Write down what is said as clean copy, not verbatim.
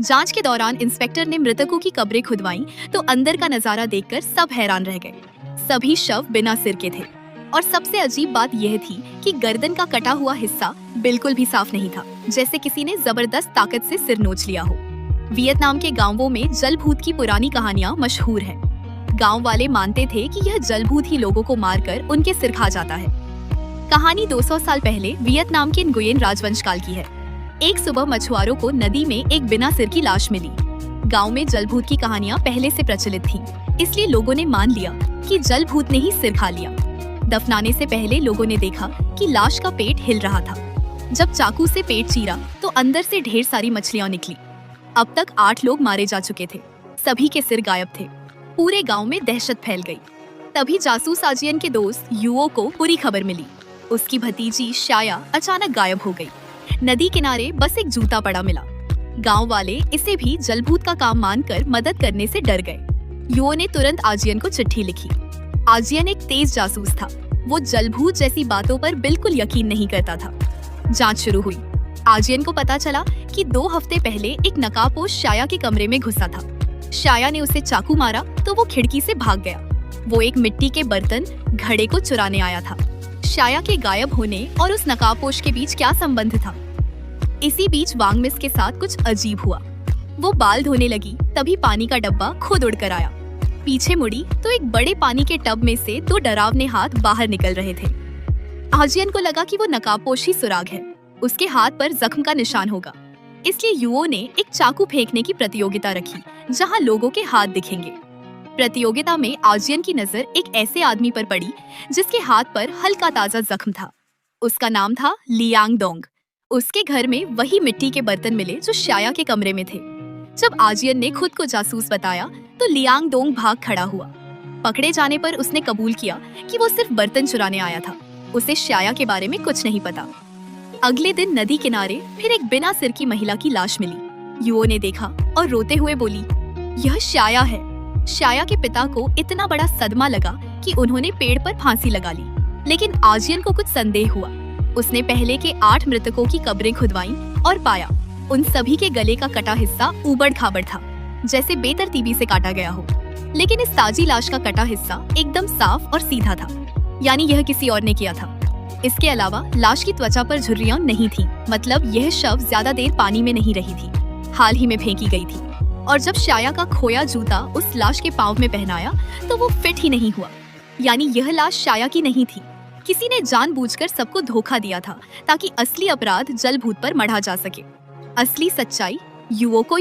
जांच के दौरान इंस्पेक्टर ने मृतकों की कब्रें खुदवाई तो अंदर का नजारा देखकर सब हैरान रह गए। सभी शव बिना सिर के थे और सबसे अजीब बात यह थी कि गर्दन का कटा हुआ हिस्सा बिल्कुल भी साफ नहीं था, जैसे किसी ने जबरदस्त ताकत से सिर नोच लिया हो। वियतनाम के गांवों में जल भूत की पुरानी कहानियां मशहूर हैं। गांव वाले मानते थे कि यह जल भूत ही लोगों को मारकर उनके सिर खा जाता है। कहानी 200 साल पहले वियतनाम के nguyen राजवंश काल की है। एक सुबह मछुआरों को नदी में एक बिना सिर की लाश मिली। गांव में जल भूत की कहानियां पहले से प्रचलित थीं, इसलिए लोगों ने मान लिया कि जल भूत ने ही सिर खा लिया। दफनाने से पहले लोगों ने देखा कि लाश का पेट हिल रहा था। जब चाकू से पेट चीरा तो अंदर से ढेर सारी मछलियां निकली। अब तक 8 लोग मारे जा चुके थे। सभी के सिर गायब थे। पूरे गांव में दहशत फैल गई। तभी जासूस आजियन के दोस्त युओ को बुरी खबर मिली। उसकी भतीजी शाया अचानक गायब हो गई। नदी किनारे बस एक जूता पड़ा मिला। गांव वाले इसे भी जलभूत का काम मानकर मदद करने से डर गए। युओ ने तुरंत आजियन को चिट्ठी लिखी। आजियन एक तेज जासूस था। वो जलभूत जैसी बातों पर बिल्कुल यकीन नहीं करता था। जांच शुरू हुई। आजियन को पता चला कि 2 हफ्ते पहले एक नकाबपोश शाया के कमरे में घुसा था। शाया ने उसे चाकू मारा तो वो खिड़की से भाग गया। वो एक मिट्टी के बर्तन घड़े को चुराने आया था। शाया के गायब होने और उस नकाबपोश के बीच क्या संबंध था? इसी बीच वांगमिस के साथ कुछ अजीब हुआ। वो बाल धोने लगी, तभी पानी का डब्बा खुद उड़कर आया। पीछे मुड़ी तो एक बड़े पानी के टब में से 2 डरावने हाथ बाहर निकल रहे थे। आजियन को लगा कि वो नकाबपोश ही सुराग है। उसके हाथ पर जख्म का निशान होगा, इसलिए युओ ने एक चाकू फेंकने की प्रतियोगिता रखी जहां लोगों के हाथ दिखेंगे। प्रतियोगिता में आजियन की नजर एक ऐसे आदमी पर पड़ी जिसके हाथ पर हल्का ताजा जख्म था। उसका नाम था लियांग डोंग। उसके घर में वही मिट्टी के बर्तन मिले जो शाया के कमरे में थे। जब आजियन ने खुद को जासूस बताया तो लियांग डोंग भाग खड़ा हुआ। पकड़े जाने पर उसने कबूल किया कि वो सिर्फ बर्तन चुराने आया था। उसे शाया के बारे में कुछ नहीं पता। अगले दिन नदी किनारे फिर एक बिना सिर की महिला की लाश मिली। युओ ने देखा और रोते हुए बोली, यह शाया है। शाया के पिता को इतना बड़ा सदमा लगा कि उन्होंने पेड़ पर फांसी लगा ली। लेकिन आजियन को कुछ संदेह हुआ। उसने पहले के 8 मृतकों की कब्रें खुदवाई और पाया उन सभी के गले का कटा हिस्सा ऊबड़ खाबड़ था, जैसे बेतरतीबी से काटा गया हो। लेकिन इस ताजी लाश का कटा हिस्सा एकदम साफ और सीधा था, यानी यह किसी और ने किया था। इसके अलावा लाश की त्वचा पर झुर्रियां नहीं थी, मतलब यह शव ज्यादा देर पानी में नहीं रही थी, हाल ही में फेंकी गई थी। और जब शाया का खोया जूता उस लाश के पांव में पहनाया तो वो फिट ही नहीं हुआ, यानी यह लाश शाया की नहीं थी। किसी ने जानबूझकर सबको धोखा दिया था ताकि असली अपराध जलभूत पर मढ़ा जा सके। असली सच्चाई युओ को